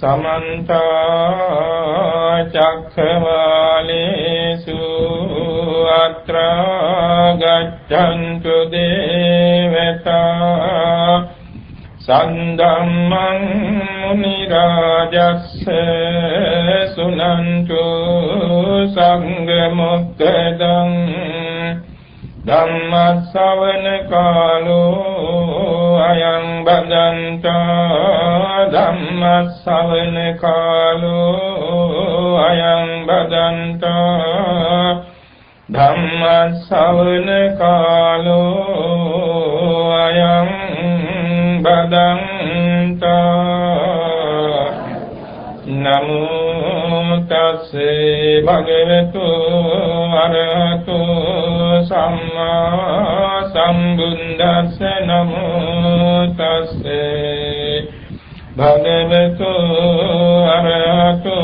समन्त चक्रवालेषु अत्र गच्छन्तु देवता सन्धम्मं मुनिराजस्य सुनन्तु संगमुक्तदं धम्मश्रवण कालो अयं बदन्ता धम्मश्रवण कालो अयं बदन्ता धम्मश्रवण कालो अयं बदन्ता नमो तस्से भगवतो अरहतो सम्मा सम्बुद्धस्से नमो तस्से भगवतो अरहतो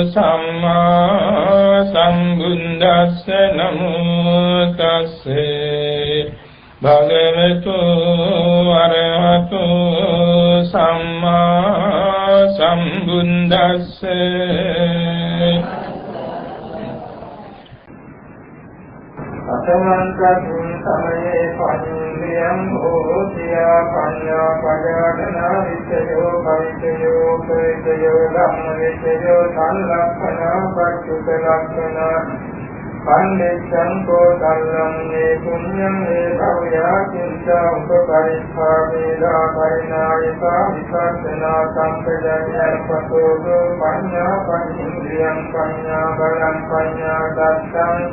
सम्मा सम्बुद्धस्से नमो तस्से भगवतो अरहतो सम्मा सम्बුද්දස්ස අතමන්තං සමයේ පඤ්ඤයං හෝතියා පඤ්ඤා පජාතනා විච්ඡයෝ පවිච්ඡයෝ ප්‍රේතයෝ ධම්මවිච්ඡයෝ සංලක්ඛනා පච්චුත ලක්ඛනා පණ්ඩිතං කෝදල්ලං මේ පුඤ්ඤං මේ භවයා චින්තා උපපරික්ඛා වේලා පරිණායසා විපස්සනා සම්පජඤ්ඤං පතෝදෝ පඤ්ඤා පඤ්ඤේන්ද්‍රියං පඤ්ඤා බලං පඤ්ඤා දත්තං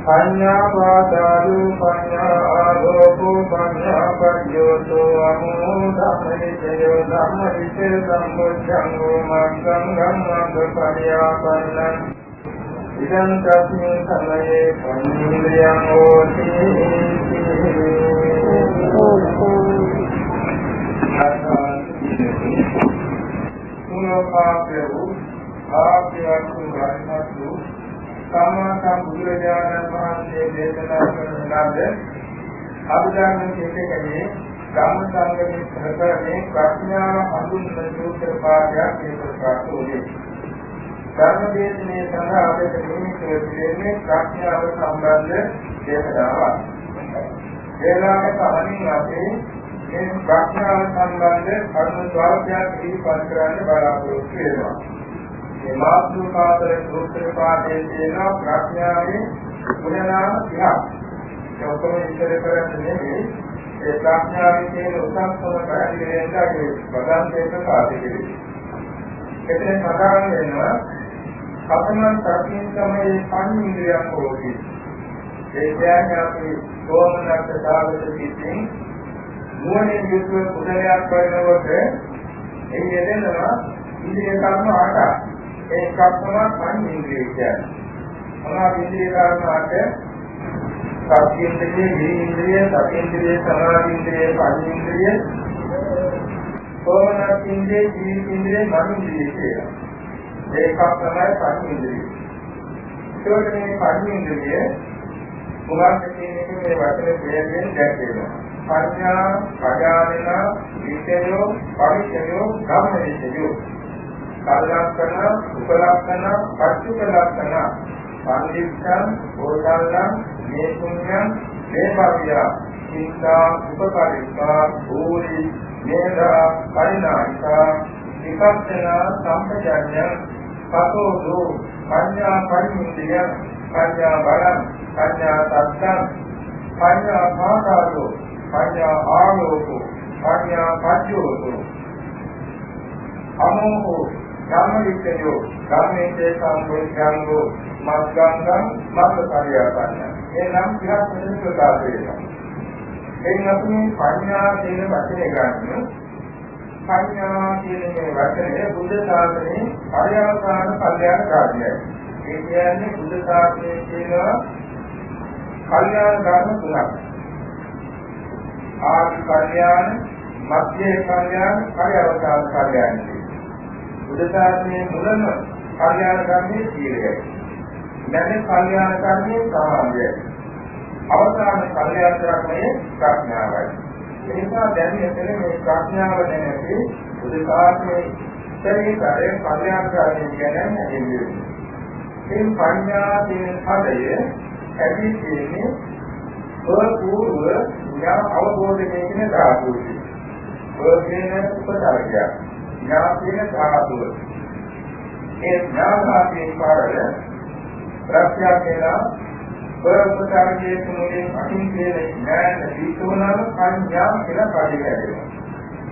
පඤ්ඤා වාදාලු පඤ්ඤා ආලෝකෝ පඤ්ඤා පඤ්ඤෝතෝ අමෝ ධම්මවිචයෝ ධම්මවිචේ සම්බුද්ධං මග්ගං ගම්මං පරියාපන්නං ඉදං තස්මින් සමයේ පඤ්ඤේන්ද්‍රියං හෝති සුනෝපාපේරු ආපේයතු රණතු සම්මා සම්බුදුරජාණන් වහන්සේ දේශනා කරන ලද අභිධර්ම කේතකයේ ධම්ම සංගමේ ප්‍රකරණේ ප්‍රඥාව හඳුන්වන සූත්‍ර පාඨයක් ඒකපාත උනේ ධර්මදේශනයේ සඳහා අපට නිමිති වෙන්නේ ප්‍රඥාව සම්බන්ධ දේශනාවක්. ඒලාට කලින් අපි මේ ප්‍රඥාව සම්බන්ධ කරුණු 12ක් ඉදිරිපත් කරන්න බලාපොරොත්තු වෙනවා. මේ මාතෘකාතර සූත්‍ර පාඨයේ තියෙන ප්‍රඥාවේ ගුණනාම 30ක්. ඒ ඔක්කොම ඉස්සර කරන්නේ ඒ ප්‍රඥාවේ තියෙන උසස්ම පැහැදිලි වෙනදාගේ ප්‍රධාන ප්‍රකාශ කෙරේ. එතන සඳහන් වෙනවා අපමණ සතියින් තමයි පඤ්ඤේන්ද්‍රියං හෝති. ඒ කියන්නේ අපි සෝමනස්ස සාගත සිතින් නුවණින් යුතුව කුසලයක් කරනකොට ඒ යෙදෙනවා ඉන්ද්‍රිය කර්ම 8ක්. ඒකක් තමයි පඤ්ඤේන්ද්‍රිය කියන්නේ. මොනවා ඉන්ද්‍රිය කර්ම 8? සත්‍යේන්ද්‍රිය, වීර්යේන්ද්‍රිය, සතිේන්ද්‍රිය, සමාධිේන්ද්‍රිය, පඤ්ඤේන්ද්‍රිය, සෝමනස්සින්ද්‍රිය, ජීවිතේන්ද්‍රිය, මනෝන්ද්‍රිය කියලා. ඒකක් තමයි පඤ්ඤේන්ද්‍රිය. ඒකට මේ පඤ්ඤේන්ද්‍රිය මොකක්ද කියන්නේ මේ වචනේ ප්‍රයෝගයෙන් දැක්වෙනවා. පඤ්ඤා, පජානන, විචයෝ, පරිචයෝ, ගම්මවිචයෝ. කාලලක්ෂණ, උපලක්ෂණ, පච්චුපලක්ෂණ, පණ්ඩිතං, ඕදාලං, මේ පුඤ්ඤං, මේ භාව්‍ය, චින්තා, උපකාරිකා, භූරි, මේදා, පරිණායිකා, විපස්සනා සම්පජාඤ්ඤං පතෝදු පඤ්ඤා පරිමුක්තිය පඤ්ඤා බලං පඤ්ඤා සත්තං පඤ්ඤා භාගාදෝ පඤ්ඤා ආලෝකෝ පඤ්ඤා පච්චෝදෝ අමෝහෝ ධම්මවිචයෝ ධම්මේචේ සම්බුද්ධංගෝ මග්ගංගං මග්ගපරියාපන්නං එනම් 30ක් වෙන ප්‍රකාශ වෙනවා. එයින් අපි පඤ්ඤා කියන වචනේ ගන්න පඤ්ඤා කියන මේ වචනේ බුද්ධ ශාසනයේ පරිවර්තන කල්යාණ කාර්යයයි. ඒ කියන්නේ බුද්ධ ශාසනයේ තියෙන කල්යාණ ධර්ම තුනක්. ආදි කල්යාණ, මධ්‍ය කල්යාණ, පරිවර්තන කල්යාණ. බුද්ධ ශාසනයේ මුලම කල්යාණ ධර්මයේ සීලයයි. මැද කල්යාණ ධර්මයේ සමාධියයි. අවසාන කල්යාණ ධර්මයේ ප්‍රඥාවයි. ඒ නිසා දැන් මෙතන මේ ප්‍රඥාව නැති බුද්ධ ශාසනයේ උත්තරී කරේ කල්යාණකාරී කියන්නේ එන්නේ. මේ පඤ්ඤාදී පදය ඇදී තියෙන්නේ පූර්ව ඥාන අවබෝධයේ කියන ධාතුවයි. පූර්වේන උපසර්ගය. ඥාන කියන ධාතුව. ඒ ඥානාදී පාරල ප්‍රත්‍යක්ෂේන පූර්වසර්ගයේ තුනේ අහිංසේන ඥාන දීතුනම පඤ්ඤා කියලා පාඩියයි.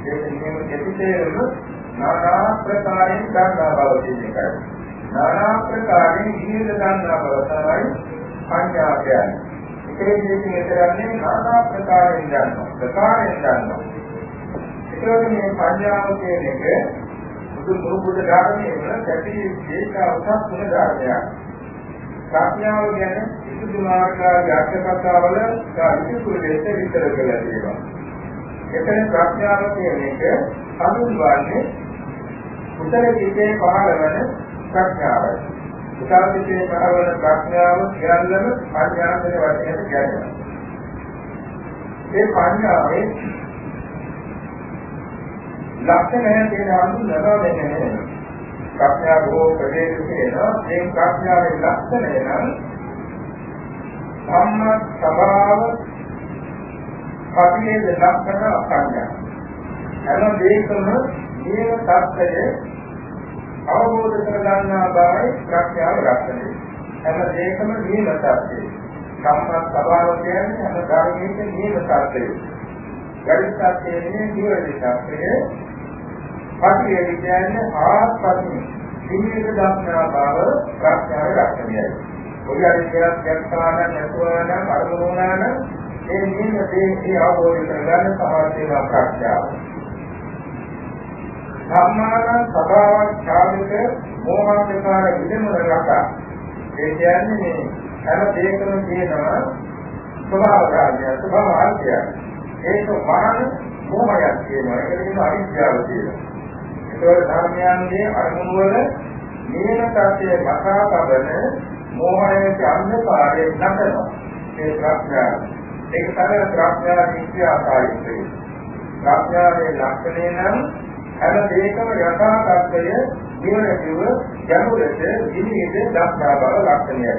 ඒ කියන්නේ දෙපිටේම නානා ප්‍රකාරයෙන් ගන්නා බව කියන එකයි. නානා ප්‍රකාරයෙන් ජීවිත ගන්නා බව තමයි පඤ්ඤා කියන්නේ. ඒකේ ජීවිතේ කරන්නේ නානා ප්‍රකාරයෙන් ගන්නවා. ප්‍රකාරයෙන් ගන්නවා. ඒකෝට මේ පඤ්ඤාව කියන එක බුදු ධර්මයේ වල පැටි ඒකාවතක් තුන ධර්මයක්. ප්‍රඥාව කියන්නේ විසුද්ධි මාර්ගයේ අර්ථකථාවල විසුද්ධි දෙයට විතර කරලා තියෙනවා. එතන ප්‍රඥාව කියන එක හඳුන්වන්නේ උත්තර දිගේ පහළ වන ප්‍රඥාවයි. උත්තර දිගේ පහළ වන ප්‍රඥාව කියන්නම පඤ්ඤාවේ වචනයට කියනවා. මේ පඤ්ඤාවේ ලක්ෂණය කියන හඳුන්වනවා වෙන්නේ ප්‍රඥා බොහෝ ප්‍රදේශ කියනවා. මේ ප්‍රඥාවේ ලක්ෂණය නම් සම්මා ස්වභාව පටිච්ච ලක්ෂණ අසංඥා. හැම දෙයකම නියම තත්ත්වය අවබෝධ කරගන්නා බවයි ප්‍රඥාව ලක්ෂණය. හැම දෙයකම නියම තත්ත්වය. සම්මා ස්වභාව කියන්නේ හැම ධර්මයකම නියම තත්ත්වය. ගරිෂ්ඨත්වයේ නියම තත්ත්වය. පටිච්ච කියන්නේ ආත්පත්‍ය නිමිත දක්නා බව ප්‍රඥාවේ ලක්ෂණයයි. ඔය අධිකයක් දැක්කාන නැතුවනම් අරමුණාන ඒ නිමිතේ අවබෝධ කරගන්න සමර්ථ වෙන ප්‍රඥාව. සම්මාන සබාවක් ඡාදිත මෝහංකාර විදමරක. ඒ කියන්නේ හැම දෙයකම තියෙනවා ස්වභාව ධර්මය, ස්වභාව ආර්ය. ඒක මහාන මොහයක් කියනවා. ඒකට කියනවා අවිද්‍යාව කියලා. ඒතකොට ධර්මයන්ගේ අරමුණු වල නියම tattයේ මකා තබන මෝහයේ අන්ධකාරයේ නැතනවා. ඒ ප්‍රඥාව. ඒක තමයි ප්‍රඥාවේ ඉතිහාසය. ප්‍රඥාවේ ලක්ෂණය නම් හැම දෙයකම යථා තත්ත්වය නිවනදිව යනුලට ජීවිතේ දක්නා බව ලක්ෂණයයි.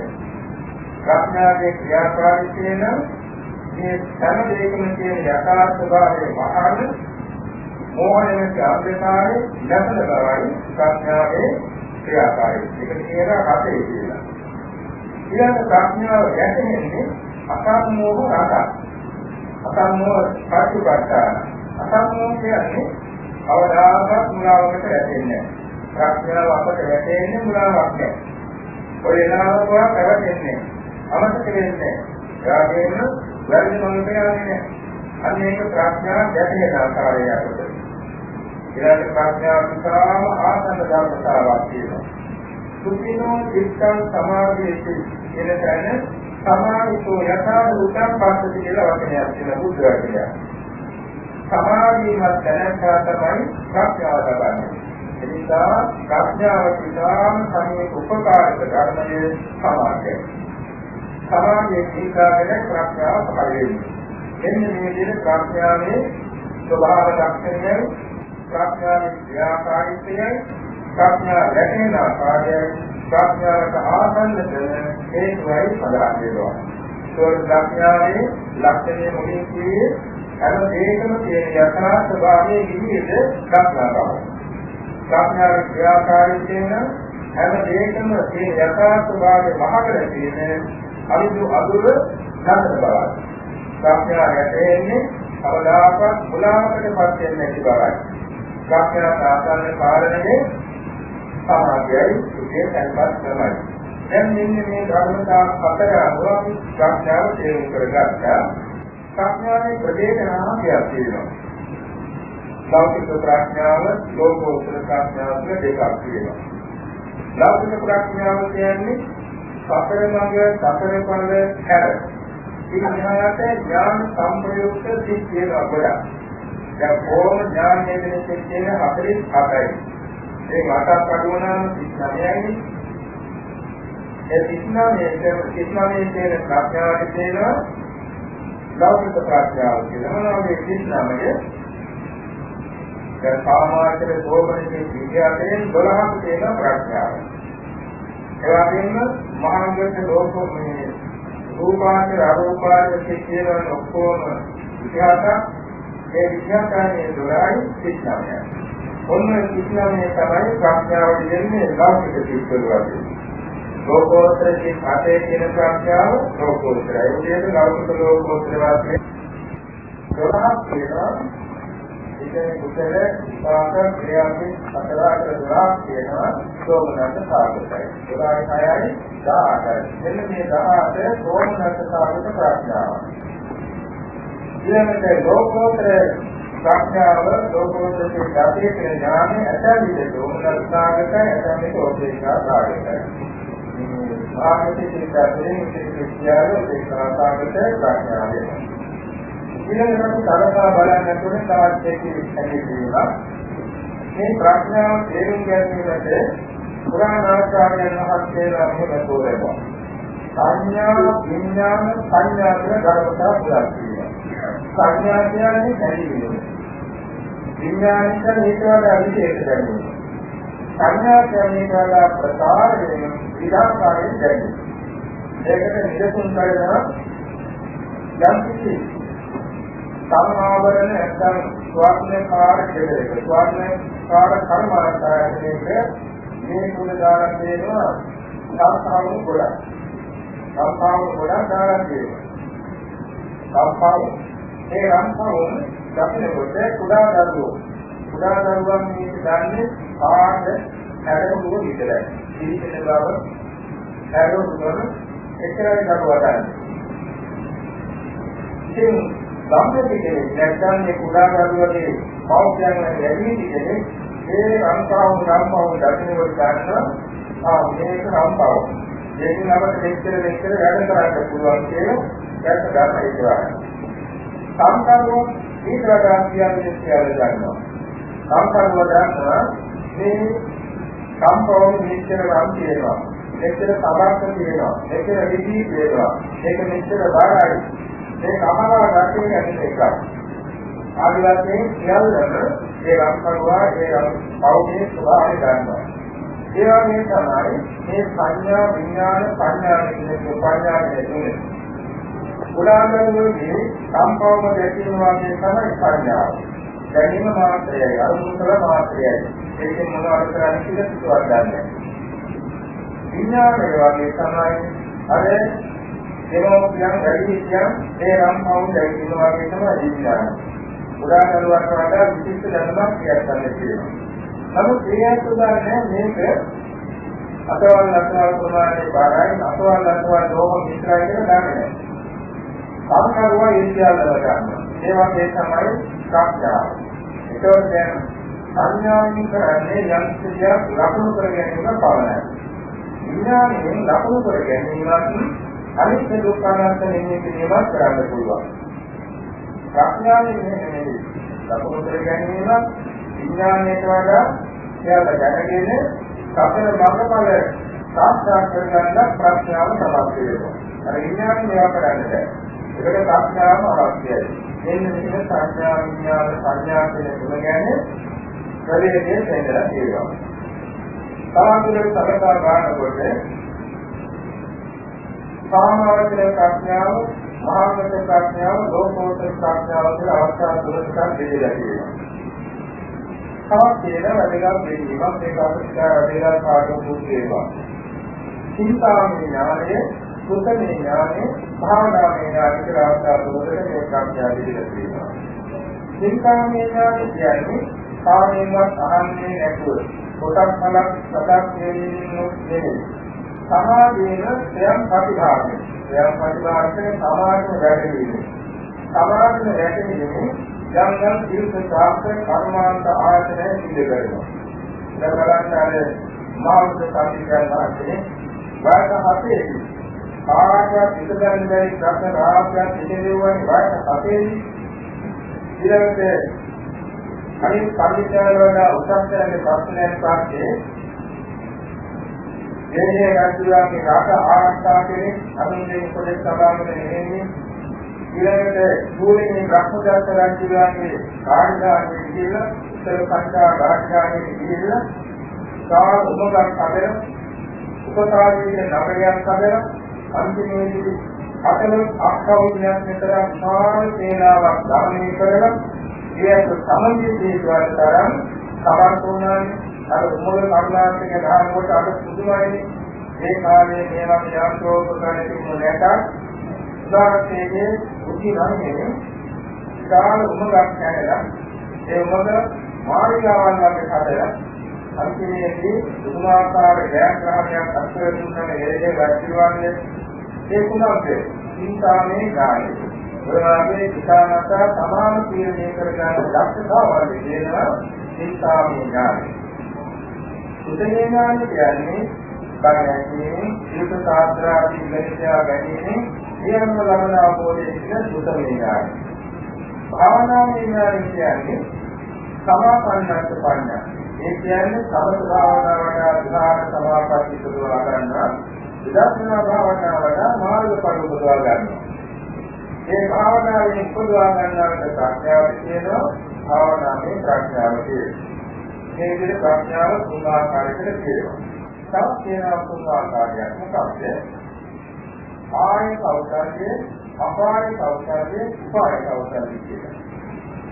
ප්‍රඥාවේ ක්‍රියාකාරීත්වය නම් මේ හැම දෙයකම තියෙන යථා ස්වභාවයේ මහාන මෝහයේ අන්ධකාරයේ නැතන බවයි ප්‍රඥාවේ ක්‍රියාකාරීත්වය. ඒක කියනවා රතේ කියලා. ඊළඟ ප්‍රඥාව ගැටෙන්නේ අසම්මෝහ රත. අසම්මෝහ පටිපට්ඨාන. අසම්මෝහ කියන්නේ අවදාහක් මුලාවකට වැටෙන්නේ නැහැ. ප්‍රඥාව අපට වැටෙන්නේ මුලාවක් නැහැ. ඔය එනාවක් පැවැටෙන්නේ අමතක වෙන්නේ නැහැ. ඒගොල්ලෝ වැරදි මොනකද යන්නේ. අන්න ඒක ප්‍රඥාව ගැටෙන ආකාරය අපට. ඊළඟ ප්‍රඥාව විතරම ආසන්න ධර්මතාවක් තියෙනවා. සුඛිනෝ චිත්තං සමාධියති කියන තැන සමාධිතෝ යථා උත්තම් පස්සති කියලා වචනයක් තියෙනවා බුද්ධ වචනය. සමාධිමත් දැනගා තමයි ප්‍රඥාව ලබන්නේ. ඒ නිසා ප්‍රඥාව කිතාම සමේ උපකාරක ධර්මයේ සමාධිය. සමාධියේ දීකාගෙන ප්‍රඥාව පහළ වෙන්නේ. එන්නේ මේ විදිහට ප්‍රඥාවේ ස්වභාව ලක්ෂණයයි ප්‍රඥාවේ ක්‍රියාකාරීත්වයයි ප්‍රඥා රැකෙන ආකාරයයි ප්‍රඥාවට ආසන්න දෙන හේතුවයි සඳහන් වෙනවා. ඒ ප්‍රඥාවේ ලක්ෂණය මොකක්ද කියේ? හැම දෙයකම තියෙන යථා ස්වභාවයේ විදිහට දක්නා බව. ප්‍රඥාවේ ක්‍රියාකාරීත්වය නම් හැම දෙයකම තියෙන යථා ස්වභාවයේ මහකල තියෙන අනිදු අදුර නැතර බවයි. ප්‍රඥාව රැකෙන්නේ අවදාපත් මුලාවකටපත් වෙන්නේ නැති බවයි. ප්‍රඥාව ආසන්න කාරණේ සමාධියයි සුඛේ සංපත් තමයි. දැන් මෙන්න මේ ධර්මතා හතර අනුව අපි ප්‍රඥාව තේරුම් කරගත්තා. ප්‍රඥාවේ ප්‍රදේශ නාමයක් තියෙනවා. ලෞකික ප්‍රඥාව, ලෝකෝත්තර ප්‍රඥාව දෙකක් තියෙනවා. ලෞකික ප්‍රඥාව කියන්නේ සතර මඟ සතර ඵල හැර. ඉන්හාට ඥාන සම්ප්‍රයුක්ත සිත් තියෙනවා ගොඩක්. දැන් කොහොම ඥානයේ වෙන සිත් තියෙන 47යි. ඒ මාතක් අඩුවනම් 39යි. ඒ 39 තියෙන ප්‍රඥාවට තියෙනවා ලෞකික ප්‍රඥාව කියලා. මොනවාගේ 39 දැන් කාමාචර දෝමනයේ විද්‍යාවෙන් 12ක් තියෙන ප්‍රඥාව. ඒ වගේම මහාංගත ලෝකෝමයේ රූපාචර අරූපාචර කියන ඔක්කොම ඉතිහාසක් ඒ විද්‍යාකාරයේ 12යි සිද්ධාමය. ඔන්න ඉස්ලාමයේ තමයි ප්‍රඥාව දෙන්නේ ලෞකික සිද්ධාන්ත වශයෙන්. ලෝකෝත්තර සිද්ධාතේ කියන ප්‍රඥාව ලෝකෝත්තරයි. ඒ ලෞකික ලෝකෝත්තර වාස්තේ 12ක් තියෙනවා. ඉතින් කුසල විපාක ක්‍රියාවේ 4-12ක් තියෙනවා. සෝමනස්ස සාගතයි. 12යි 18යි. මෙන්න මේ 18 සෝමනස්ස සාගත ප්‍රඥාව. ඊළඟට ලෝකෝත්තර ප්‍රඥාව ලෝකෝත්තර සිද්ධාතේ කියන ඥානෙ ඇතවිද සෝමනස්ස සාගතයි ඇතවිද ඕපේක්ෂා සාගතයි. ආගතේ සිද්ධාතේ විද්‍යාවේ ඕපේක්ෂා සාගත ප්‍රඥාව වෙනවා. ඊළඟට සලකා බලන්න තුනේ තවත් එකක් ඇතිවෙනවා. මේ ප්‍රඥාව තේරුම් ගැනීමට පුරාණාචාර්යයන් වහන්සේලා මෙහෙම තෝරනවා. සංඥා විඥාන සංඥා කියන ධර්මතා පුරා කියනවා. සංඥා කියන්නේ දැනීම. විඥාන කියන්නේ ඊට වඩා විශේෂ දැනීම. සංඥා කියන්නේ ඊට වඩා ප්‍රකාර වෙන විධාකාරයෙන් දැනීම. ඒකට නිරතුන් කරනවා යම් කිසි සමාවරණ නැත්නම් ස්වර්ණකාර දෙයක්. ස්වර්ණකාර කර්මාන්තයක මේ කුල දාන දෙනවා සම්පාවු ගොඩක්. සම්පාවු ගොඩක් දාන දෙනවා. සම්පාවු ඒ රම්පාවු දකින්නකොට කුඩා දරුවෝ. කුඩා දරුවන් මේ දන්නේ ආද හැරෙමුව විතරයි. ඉතින් බව හැරෙමුව එච්චරයි දරුවා දන්නේ. ඉතින් සම්පූර්ණයෙන් නැත්නම් මේ කුඩා දරුවගේ මෞඛ්‍යයන් ලැබී ඉන්නේ ඒ රම්පාවු දකින්නකොට ගන්නවා මේක රම්පාවු. මේකෙන් අපිට දෙච්චර වැඩ කරන්න පුළුවන් කියලා දැක්ක ගන්න ඒකවා. සම්කල්පෝ ඊට වඩා කියන්නේ කියලා ගන්නවා. සම්කල්පව ගන්නවා මේ සම්පෝම මෙච්චර රම් කියනවා. මෙච්චර සබක් කියනවා. මෙච්චර විදි කියනවා. මේක මෙච්චර බාරයි. මේ කමනවා රැකේ යන්නේ එකයි. ආදිවාසීන් සියල්ලම ඒ රම්කරුවා ඒ පෞද්ගලික ස්වභාවය ගන්නවා. ඒ වගේ තමයි මේ සංඥා විඥාන සංඥා කියන ප්‍රඥාවේ තුනේ. උදාහරණයකදී සම්පෝම දැකීම වගේ තමයි සංඥාව. දැනීම මාත්‍රයයි අනුමුතල මාත්‍රයයි. ඒකෙන් මොනවද කරන්නේ කියලා සිතුවක් ගන්න. විඥානය වගේ තමයි අර දෙමෝපියන් වැඩි කියන ඒ රම්පවුන් දැකීම වගේ තමයි විඥානය. උදාහරණයක් වඩා විශිෂ්ට දැනුමක් කියන්න තියෙනවා. නමුත් ඒ උදාහරණය මේක අතවල් ප්‍රමාණය බාරයි අතවල් ලෝක මිශ්‍රයි කියලා ගන්නවා. සම්කරුවා ඉන්දියාවල ගන්නවා. ඒ වගේ තමයි ප්‍රඥාව. ඒකෝ දැන් සංඥාවෙන් කරන්නේ යම් කිසියක් ලකුණු කර ගැනීම පමණයි. විඥාණයෙන් ලකුණු කර ගැනීමත් අනිත්‍ය දුක්ඛ අනාත්ම නිමිතිවත් කරන්න පුළුවන්. ප්‍රඥාවෙන් නෙමෙයි ලකුණු කර ගැනීම විඥාණයට වඩා එයාට දැනගෙන සතර මාර්ගඵල සාක්ෂාත් කරගන්න ප්‍රඥාව සමර්ථ වෙනවා. අර විඥාණය මේවා කරන්නේ නැහැ. ඒකට ප්‍රඥාව අවශ්‍යයි. මෙන්න මේක සංඥා විඥාන සංඥා කියන තුන ගැන ප්‍රවේදයෙන් දෙන්නලා තියෙනවා. සාමාන්‍යයෙන් සලකා බලනකොට සාමාන්‍ය ප්‍රඥාව, මහාගත ප්‍රඥාව, ලෝකෝත්තර ප්‍රඥාව කියලා අවස්ථා තුනකට බෙදලා තියෙනවා. තවත් තියෙන වැඩිගත් දෙකක් ඒක අපිට වැඩිලා පාඩම් වේවා. චින්තාමය ඥානය, සුතමේ ඥානය, භාවනාමය ඥානය කියලා අවස්ථා තුනකට මේ ප්‍රඥාව බෙදලා තියෙනවා. චින්තාමය ඥානය කියන්නේ කාමයෙන්වත් අහන්නේ නැතුව කොටස් හලක් සදක් දෙන්නේ සමාධියන ස්වයං ප්‍රතිභාවය. ස්වයං ප්‍රතිභාවයෙන් සමාධිය වැඩිවීම. සමාධිය වැඩිවීම යම් යම් තීර්ථ ශාස්ත්‍ර කර්මාන්ත ආයතනය සිදු කරනවා. දැන් බලන්න මාර්ග සම්පූර්ණ වාසේ වාස හතේදී ආකාර පිටදන් බැරි ප්‍රශ්න රාශියක් ඉදිරියවන වාස හතේදී ඊළඟට අනිත් පරිචාර වල උත්තරයන්ගේ ප්‍රශ්නයන් පාස්සේ මේ රාජ්‍යයේ රාජ ආරක්ෂා කෙනෙක් අනුන්ගේ උපදෙස් සභාවකට නෙමෙයි ඊළඟට සූර්යනේ බ්‍රහ්මදත්ත රාජ්‍යයේ කාර්යකාරී කියලා ඉස්සර සංකා රාජධානියේ ගිහිල්ලා සාර උමගක් හදලා උපකාරීන නගරයක් හදලා අන්තිමේදී අතල අක්කවුණයක් මෙතර සාර සේනාවක් ගමනය කරලා ඊට සමගිය දේශවල තරම් සමර්ථුණානේ අර උමග කරුණාන්තක ගහනකොට අර පුදුමයි ඒ කාලේ මේවා යාන්ත්‍රෝපකරණ තිබුණ නැත උදාහරණයේ උදි රන්නේ සාර උමගක් හැදලා ඒ උමග මාළිගාවන් වගේ හදලා අන්තිමේදී දුමාකාර ජයග්‍රහණයක් අත්වල දුන්නම එළේ වැටිවන්නේ ඒ කුණාට සිතාමේ ගායන. ඔය වගේ සිතාමත සමාන තීරණය කරගන්න දක්ෂතාවය දෙනවා සිතාමේ ගායන. සුතේ ගායන කියන්නේ බණැකීමේ ජීවිත සාත්‍රාදී ඉලක්කයා ගැනීමේ සියල්ලම ලබන අවබෝධයේ කියන සුතේ ගායන. භාවනාවේ ගායන කියන්නේ සමාපන්නත් පඤ්ඤා. ඒ කියන්නේ සමථ භාවනාවට ධ්‍යාන සමාපatti සුදුවා ගන්නවා. විදර්ශනා භාවනාවට මාර්ගඵල උපදවා ගන්නවා. මේ භාවනාවෙන් උපදවා ගන්නවට ප්‍රඥාව කියනවා. භාවනාවේ ප්‍රඥාව කියනවා. මේ විදිහට ප්‍රඥාව තුන් ආකාරයකට කියනවා. තවත් කියනවා තුන් ආකාරයක් මොකක්ද? ආය කෞශල්‍ය, අපාය කෞශල්‍ය, උපාය කෞශල්‍ය කියනවා.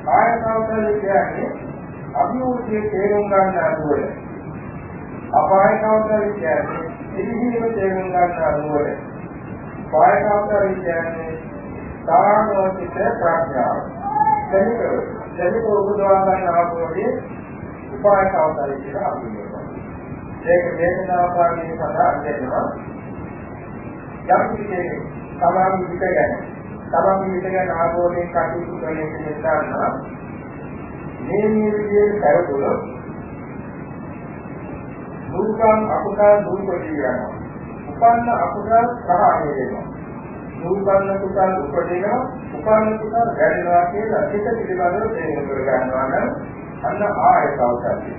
ආය කෞශල්‍ය කියන්නේ අභිවෘද්ධියේ තේරුම් ගන්න අනුවල අපාය කෞශල්‍ය කියන්නේ ඉදිරිම තේරුම් ගන්න අනුවල පාය කෞශල්‍ය කියන්නේ සාමෝචිත ප්‍රඥාව දෙවික උපදවා ගන්න ආපෝදී උපාය කෞශල්‍ය කියලා හඳුන්වනවා. ඒක වේදනාපාරණය සඳහා දෙනවා. යම් කිසි සමාධි පිටගෙන ආපෝදී කටයුතු කරන නිසා මේ නිවිදේ කරතුල දුක්ඛං අකුසල දුක්ඛී යනවා. උපන්න අකුසල ප්‍රහාණය වෙනවා. දුක්ඛං කුසල උපදිනවා. උපන්න කුසල වැඩිනවා කියලා එක පිළිබඳව තේරුම් කර ගන්නවා නම් අන්න ආය කෞශල්‍ය.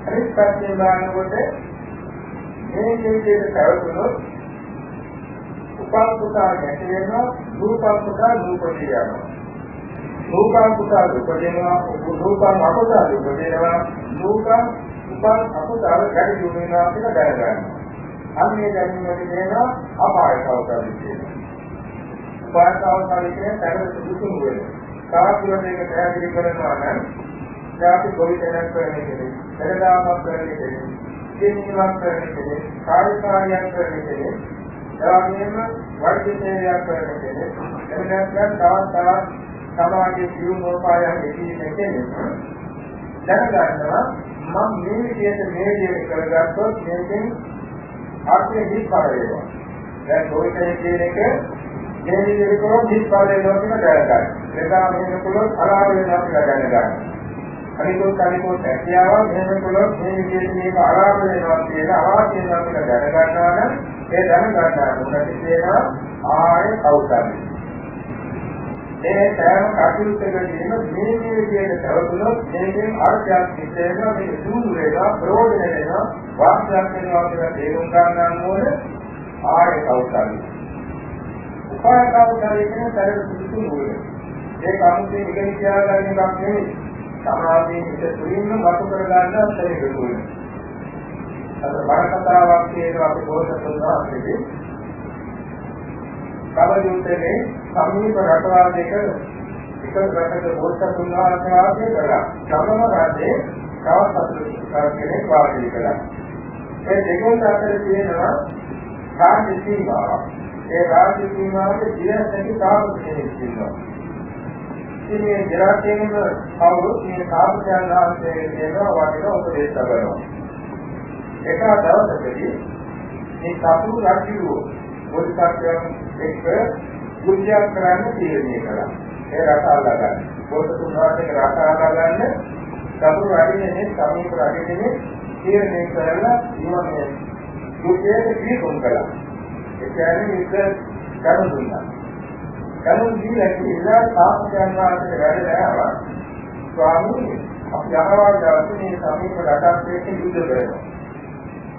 අනිත් පැත්තෙන් බලනකොට මේ නිවිදේ කරතුල උපන්න කුසල නැති වෙනවා. දුක්ඛං කුසල දුක්ඛී යනවා. රූපං කුසල උපදිනවා රූපං අකුසල උපදිනවා රූපං උපං අකුසල ගැටි දුවනවා කියලා දැනගන්නවා. අන්නේ දැනීමෙන් කියනවා අපාය කෞශල්‍ය කියනවා. අපාය කෞශල්‍ය කියන්නේ තරම සුදුසුම වෙන. කාර්යයෙන් එක පැහැදිලි කරනවා නම් යාපි ගොවිතැනක් කරන කෙනෙක්, පෙරදාමක් කරන කෙනෙක්, ජීවිතයක් කරන කෙනෙක්, කාර්යයක් කරන කෙනෙක්, එවැගේම වෛද්‍ය සේවයක් කරන කෙනෙක්, එවැනිත් තවත් සමාජයේ ජීවනෝපායන් දෙකේ කෙනෙක් දැනගන්නවා මම මේ විදිහට කරගත්තොත් මේකෙන් ආර්ථික දීපාර වෙනවා. දැන් ගොවිතැන කියන එක මේ විදිහට කරොත් දීපාර වෙනවා කියන දැනගන්න. එදා මෙහෙම කළොත් අලාභ වෙනවා කියලා දැනගන්න. අනිකෝත් හැකියාව මෙහෙම කළොත් මේ විදිහට මේක අලාභ වෙනවා කියන අවාසි වෙනවා කියලා දැනගන්නවා නම් ඒ දැනගන්නා මොකද කියනවා ආය කෞශල්‍ය. මේ සෑම කටයුත්තකදීම මේ විදිහට කරතුනොත් මේකෙන් අර්ථයක් සිද්ධ වෙනවා මේක සූදු වෙනවා ප්‍රයෝජන වෙනවා වාක්‍යයක් වෙනවා කියලා තේරුම් ගන්න ඕනේ ආය කෞශල්‍ය. උපාය කෞශල්‍ය කියන්නේ තරක සුදුසු නෝනේ. ඒක අමුතේ ඉගෙන කියලා ගන්න එකක් නෙවෙයි. සමාධියේ හිත තුලින්ම වතු කර ගන්න අත්දැක ගන්න. අද බණකතාවක් කියනවා අපි බෝසත්තුන්ලා අපිට කවදුන්ටනේ සමීප රටවල් දෙක එක රටක බෝසත්තුන්ලා වාසය කළා. ගමම රටේ තවත් අතුරු කෙනෙක් වාසය කළා. ඒ දෙකෙන් අතර තියෙනවා රාජ්‍ය සීමාවක්. ඒ රාජ්‍ය සීමාවේ ජීවිතේ කාර්ය කෙනෙක් ඉන්නවා. ඉතින් ජරාතේම කවුරුත් මේ කාර්යයන් ආශ්‍රය කරනවා වගේ උපදේශ කරනවා. එක දවසකදී මේ සතුරු රජුව පොලිසාරයන් එක්ක යුද්ධයක් කරන්න තීරණය කළා. ඒ රට අල්ලා ගන්න. පොලිසතුන් වාසයක රට අල්ලා ගන්න සතුරු රජුනේ සමීප රජුනේ තීරණය කරලා ඊවනේ යුද්ධයේ පිටුම් කළා. ඒ කියන්නේ ඉස්සර කරුණ දුන්නා. කරුණ දීලා ඉල්ලා තාපයන් වාසයේ වැඩලා ආවා. ස්වාමීනි අපි අහවල් දවසේ මේ සමීප රටක් එක්ක යුද්ධ කරනවා.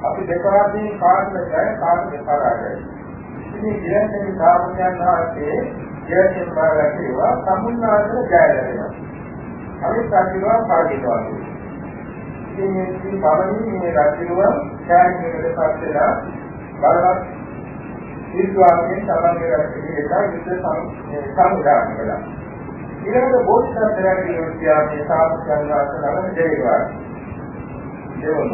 අපි දෙපාර්ශ්වයෙන් කාර්යය කාර්ය පරාජය. ඉතින් කියන්නේ සාමාන්‍යයෙන් වාසේ ජයයෙන් බාරගන්නවා සම්මුණාතර ජය ලැබෙනවා. අනිත් රාජ්‍යවා පාදිනවා. ඉතින් මේ පළවෙනි මේ රාජ්‍යවා ඡායනයකට පත් වෙලා බලවත් විශ්වාසයෙන් තමයි රැකෙන්නේ යුද්ධ සංග්‍රහය කළා. ඊළඟට බෝධිසත්වයන්ගේ විද්‍යාවේ සාපේක්ෂව ළඟ දෙවිවා. දෙවොන.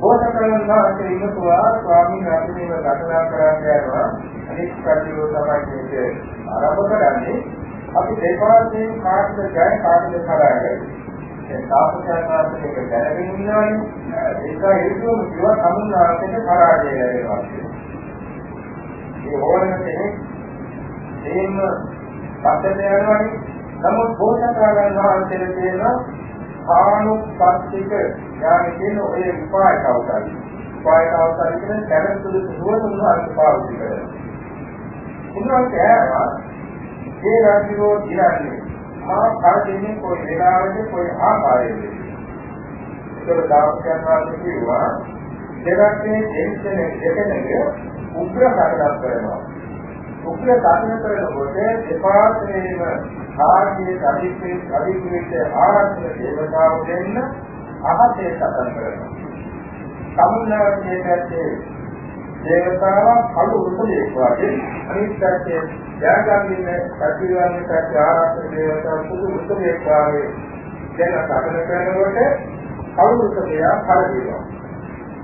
බෝධිසත්වයන් වහන්සේ ඉන්නවා ස්වාමීන් වහන්සේව කතා කරන්න යනවා. අනිත් කර්යෝ තමයි මේක ආරම්භ කරන්නේ. අපි දෙපාර්ශ්වයෙන් කාටද ජය කාටද කරන්නේ. ඒ සාපේක්ෂව දැනගෙන ඉන්නවනේ. ඒක හේතුව කිව්වා සමුන්නාරයෙන් පරාජය වෙනවා. ඒ ඕනම කෙනෙක් එහෙම පස්සට යනවානේ. නමුත් බෝසතාණන් වහන්සේට තියෙන ආනුපස්තික ඥානෙ කියන ඔය උපාය කවුරුයි. උපාය කවුරුයි කියන දැනුතුළු සුවතුන් වහන්සේ පාවිච්චි කරනවා. උන්වහන්සේ ආවා ඒ රාජ්‍යෝ දිනන්නේ මා කාර්යයේ કોઈ වෙලාවක કોઈ ආකාරයකට. ඒක දායකයන් වහන්සේ කිව්වා දෙවක්නේ දෙකනේ උග්‍ර කටක් කරනවා. උග්‍ර කටන කරනකොට දෙපාර්ශ්වයේම ආර්ථික අධිකෘත ආරක්ෂක දේවතාවු දෙන්න අහසේ සටන් කරනවා. සමුන්නාගේ පැත්තේ දේවතාව කළු උරුතලේ වගේ අනිත් පැත්තේ යාගාමින කටිවන්නේ පැත්තේ ආරක්ෂක දේවතාව සුදු උරුතලේ වගේ දෙන්න සටන කරනකොට කළු උරුතලේ පරදිනවා.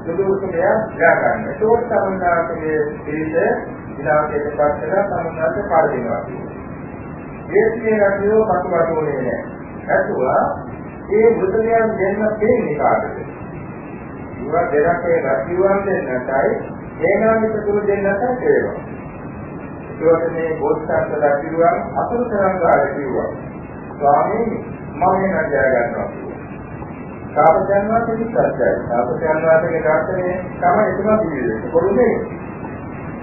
සුදුසුකම යාගන්න. ඒක සමුන්නාගේ පිළිදේ විලාසයට පස්සට සමුන්නාට පරදිනවා. ඒකේ රාජ්‍යෝ පසුබටුනේ නෑ. ඇතුවා ඒ බුදුදහම දෙන්න දෙන්නේ කාටද? ඉවා දෙරකේ රාජ්‍යවන් දෙන්නටයි ඒනාමික තුරු දෙන්නට තේරෙනවා. ඒකට මේ බෝසත්ත්ව රාජ්‍යවන් අතුරුතරන් ගාලා කිව්වා. ස්වාමීනි මම එන ජය ගන්නවා. සාපජන්වාතේ විශ්වාසයි. සාපජන්වාතේ දාර්ශනේ තමයි එතුමා පිළිදෙන්නේ. පොදුනේ.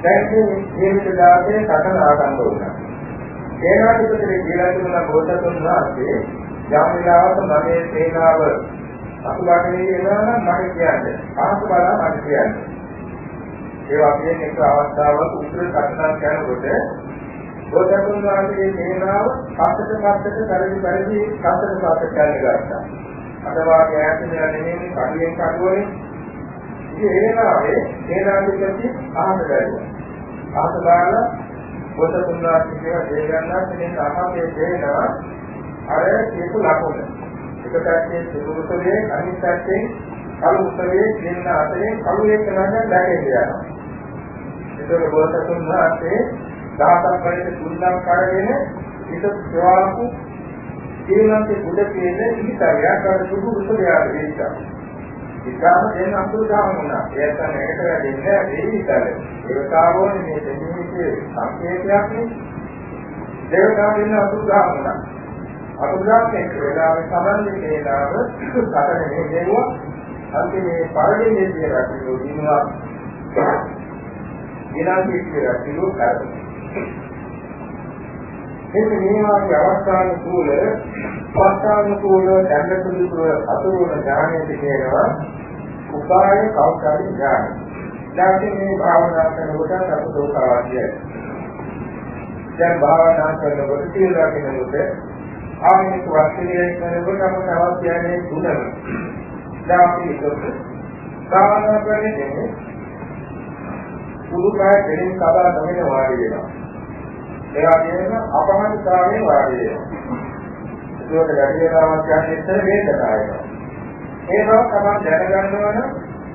දැන් මේ විදාසේ සතන ආරම්භ වුණා. ඒනාටිකතේ කියලා තිබුණ බෝසතුන් වහන්සේ යම් වෙලාවක මගේ සේනාව අතුලකේ එනවා නම් මට කියන්නේ. ආහස බලා මට කියන්නේ. ඒ වගේම එක අවස්ථාවක උත්තර සත්‍යනාම කරනකොට බෝසතුන් වහන්සේගේ සේනාව පස්සට පරිදි පස්සට ගත්තා. අදවාගේ ඈතින් යන්නේ කඩියෙන් කඩුවනේ. ඉතින් ඒනාවේ සේනාධිපති ආහස ගන්නවා. ආහස බාලා බෝසතුන් වහන්සේ කියන දේ ගන්නා කෙනෙක් අහසේ දෙනවා. අර කියපු ලකුණ. එක පැත්තේ සුදුසුකේ අනිත් පැත්තේ කළු උත්තරේ දෙන්න අතරේ කළු එක නම් දැකේ යනවා. ඒතකොට බෝසතුන් වහන්සේ 10ක් වගේ තුන්දක් කරගෙන ඉත ප්‍රවාහු ජීවන්තේ බුද කියන ඉතිරියක් අර සුදු උත්තරය දෙන්නා. ඉතාලම දෙන්න අතුරු ගාම වුණා. ඒ නැත්නම් එකට දෙන්නේ ඒ විතරයි. ඒකතාවෝනේ මේ දෙන්නේ සංකේතයක් නේ. දේවතාව දෙන්න අතුරු ගාම වුණා. අතුරු ගාම එක්ක වෙලාවේ සමන්ලි කේලාව සතර මේ දෙවුවා. අන්තිමේ පරිදි කියලා කිව්වා දිනවා. ඊළඟ කියලා කිව්වා කරා. මේ වගේ අවස්ථානුකූල පස්සානුකූල දැඟතුළු අතුරුන ඥානයට කියනවා උපාය කෞශලී ඥාන. දැන් මේ භාවනා කරනකොට සතුටෝකාවාදියයි. දැන් භාවනා කරනකොට කියලා කෙනෙකුට ආමික වස්තුවේ කරනකොට අපට අවශ්‍යන්නේ තුනම. දැන් අපි ඒක භාවනා කරන්නේ පුදුකාය දෙලින් කබා නොගෙන වාඩි වෙනවා. ඒ වගේම අපහසුතාවයෙන් වාඩි වෙනවා. ඒකට ගැටියතාවක් කියන්නේ ඉතින් වේදනාවයි. ඒ බව තමයි දැනගන්න ඕන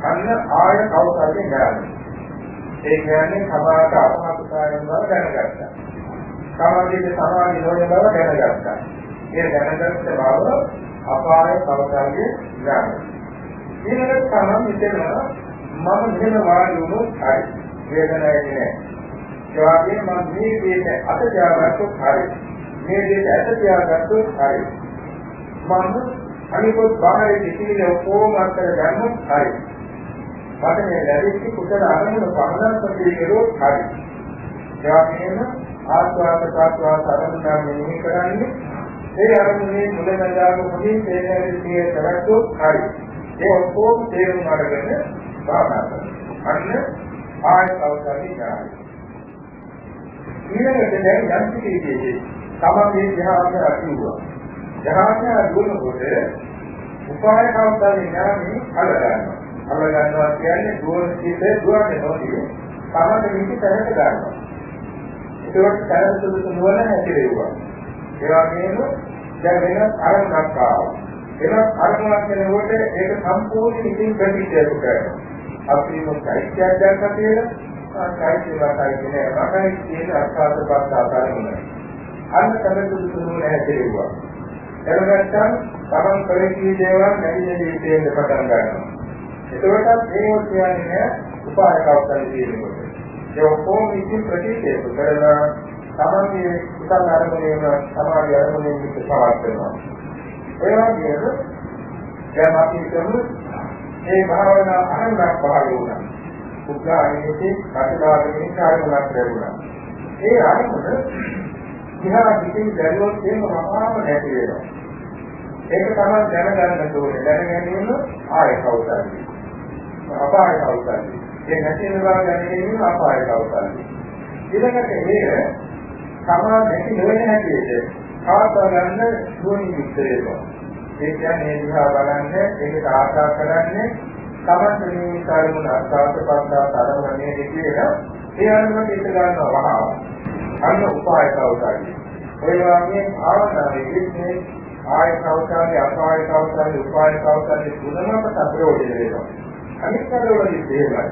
අන්න ආය කවුරුහරි ගන්න. ඒ කියන්නේ කබාට අපහසුතාවයෙන් බව දැනගත්තා. සමාධියේ සමාධි නොවන බව දැනගත්තා. ඒ දැනගත්ත බව අපාය කවුරුහරි ගන්න. ඊළඟට තමයි හිතෙනවා මම මෙහෙම වාඩි වුණොත් හරි වේදනාවක් නෑ. ඒ වගේම මම මේ දෙයට අත තියාගත්තොත් හරි. මේ දෙයට අත තියාගත්තොත් හරි. මම අනිකොත් බාහිර කිසිම ඔක්කොම අතර ගන්නොත් හරි. මට මේ ලැබෙච්ච කුසල අරමුණ පහදන් ප්‍රතිකරොත් හරි. ඒ වගේම ආස්වාද ප්‍රාස්වාද අරමුණ මෙහි කරන්නේ ඒ අරමුණේ මුලමඳාක පොඩි තේරෙන්නේ කරත්තොත් හරි. ඒ ඔක්කොම තේරුම් අරගෙන භාවනා කරනවා. අන්න ආයත අවස්ථාවේ ඥානයි. ඊළඟට දැන් යම් කිසි විදිහේ සමගිය ධ්‍යානය අතිවුවා. ඥානය දුන්නකොට උපාය කවදාද ඥානෙ අල්ලගන්නවා. අල්ලගන්නවා කියන්නේ දුවන සිිතේ දුවන්නේ නොදී තමයි මේක තැනට ගන්නවා. ඒකට තැනට සුදුසු නොවන හැටිරෙව්වා. ඒ වගේම දැන් වෙන අරමුණක් ආවා. එන අරමුණක් කෙනෙකුට ඒක සම්පූර්ණ ඉතින් ප්‍රතික්‍රියා කරනවා. අපි මොකක්ද දැක්කා කියලා කායිකවයි කියන්නේ මකයි කියන අර්ථාත්මක ආකාරයෙන්ම. අන්න තමයි සුදුසු නොවන හැටිරෙව්වා. එතනටම තමන් කරේ දේවල් නැතිනේ තේන්න පටන් ගන්නවා. එතකොටත් මේක කියන්නේ උපාය කවදාද කියනකොට. ඒ ඔක්කොම ඉතින් ප්‍රතික්‍රියා කරලා තමන්ගේ උසස් අරමුණේ සමාධි අරමුණේ පිට පවත් වෙනවා. ඒ වගේම දැන් අපි කියමු මේ භාවනා අරමුණක් පහළ වුණා. උග්ගාණිතේ කටලාගෙන කාර්යයක් ලැබුණා. ඒ අරමුණ දිහා පිටින් දැනුවත් වෙන මහාම නැති වෙනවා. ඒක තමයි දැනගන්න ඕනේ. දැනගැනීම ආය කවුරුද? අපාය කවුරුද? ඒ නැති වෙනවා දැනගැනීම අපාය කවුරුද? ඊළඟට මේක සමා නැති නොවන හැටියට ආසා ගන්න දුවන්නේ විස්තරේවා. ඒ කියන්නේ දිහා බලන්න ඒකට ආශා කරන්නේ තමන්ගේ කර්මන අර්ථාත්පන්දා තරමනේ කියලා ඒ අනුව ඉත ගන්නවා වහා. අන්න උපාය කවුරුද? ඒ වගේ ආවතාවේ ඉන්නේ ආය කවුරුද අපාය කවුරුද උපාය කවුරුද තුනම සම්ප්‍රයෝජන වෙනවා. අනිත් කඩවලදී තේරෙනවා.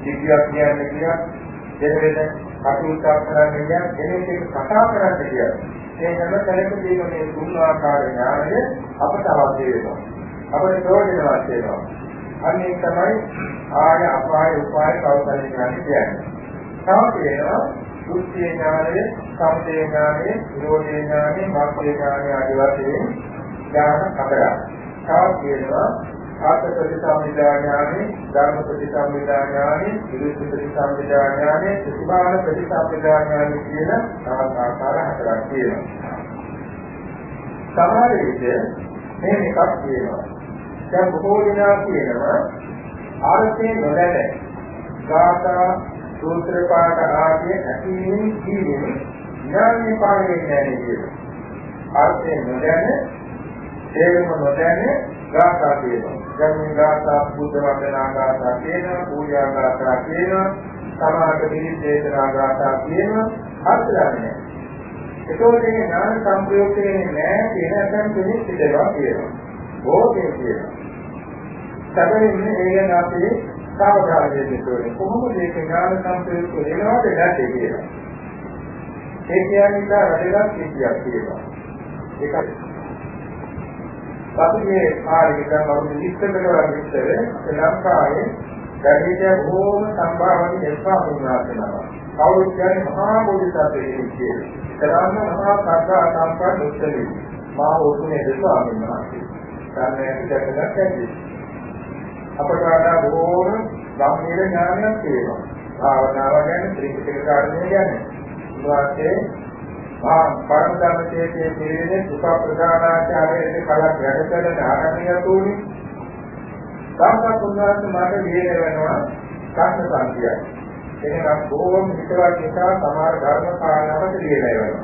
විද්‍යාව කියන්නේ දෙවෙනි කටයුතු කරන්නේ කියන්නේ කතා කරන්නේ කියන්නේ. ඒ හැම තැනකදීම මේ තුන් ආකාර ඥානය අපට අවශ්‍ය වෙනවා. අපට ප්‍රයෝජනවත් වෙනවා. අන්න ඒක තමයි ආය අපාය උපාය කවුරුද කියන්නේ. තව තියෙනවා දුක්ඛේ ඥානය, සමුදය ඥානය, නිරෝධේ ඥානය, මාර්ග ඥානය ආදී වශයෙන් ඥාන හතරක්. තව තියෙනවා ආත්ම ප්‍රතිසම්පදා ඥානය, ධර්ම ප්‍රතිසම්පදා ඥානය, විරුද්ධ ප්‍රතිසම්පදා ඥානය, ප්‍රතිභාන ප්‍රතිසම්පදා ඥානය කියන තවත් ආකාර හතරක් තියෙනවා. සමහර විට මේ එකක් තියෙනවා. දැන් බොහෝ දෙනා කියනවා ආර්ථේ නොදැන ගාථා සූත්‍ර පාඨ ආදී ඇතිවීම කීවෙන ඥානීය පාඩේ නැහැ කියලා. ආර්ථේ නොදැන ඒකම නොදැන ගාථා කියනවා. දැන් මේ ගාථා බුද්ධ වදනා ගාථා කියනවා, පූජා ගාථා කියනවා, සමාධි පිළිදේශනා ගාථා කියනවා, අර්ථයන්නේ. ඒකෝට මේ ඥාන සම්ප්‍රයුක්තේ නැහැ කියන එකෙන් කෙනෙක් හිතනවා කියනවා. ඕකේ කියනවා. සැබවින්ම ඒ ගැන අපි සාවධානය වෙන්න ඕනේ. කොහොමද මේක ඥාන සම්ප්‍රයුක්ත වෙනවද නැද්ද කියලා. ඒ කියන්නේ වැදගත් විදියක් කියනවා. ඒක පසුගිය කාලෙක අවුරුදු 20කට වගේ ඉස්සර ලංකාවේ ගැටීය බොහෝම සම්භාවනීය දෙස්වා පුණාසනවා. කවුරුත් කියන්නේ මහා බෝධිසත්වයෙක් කියලා. ඒතරම්ම මහා සත්‍යා සම්පන්න උත්සවී. මහා ඕතුනේ දෙස්වාමීන් වහන්සේ. ධර්මයේ පිටකයක් ඇති. අපට වඩා බොහෝම ගම්භීර ඥානයක් තියෙනවා. භාවනාව ගැන ත්‍රිපිටක කාරණේ ගැන. ඊවාසේ පරම ධර්මයේ පිළිවෙලේ සුඛ ප්‍රදානාචාරයේ කලක් වැඩ කරන ආරණ්‍යතුනි සාකච්ඡාත් මාත විහෙර වෙනවා කාර්යසංඛ්‍යය. එනම් බොහෝම හිතවත් නිසා සමහර ධර්ම කාරණාවට විහෙර වෙනවා.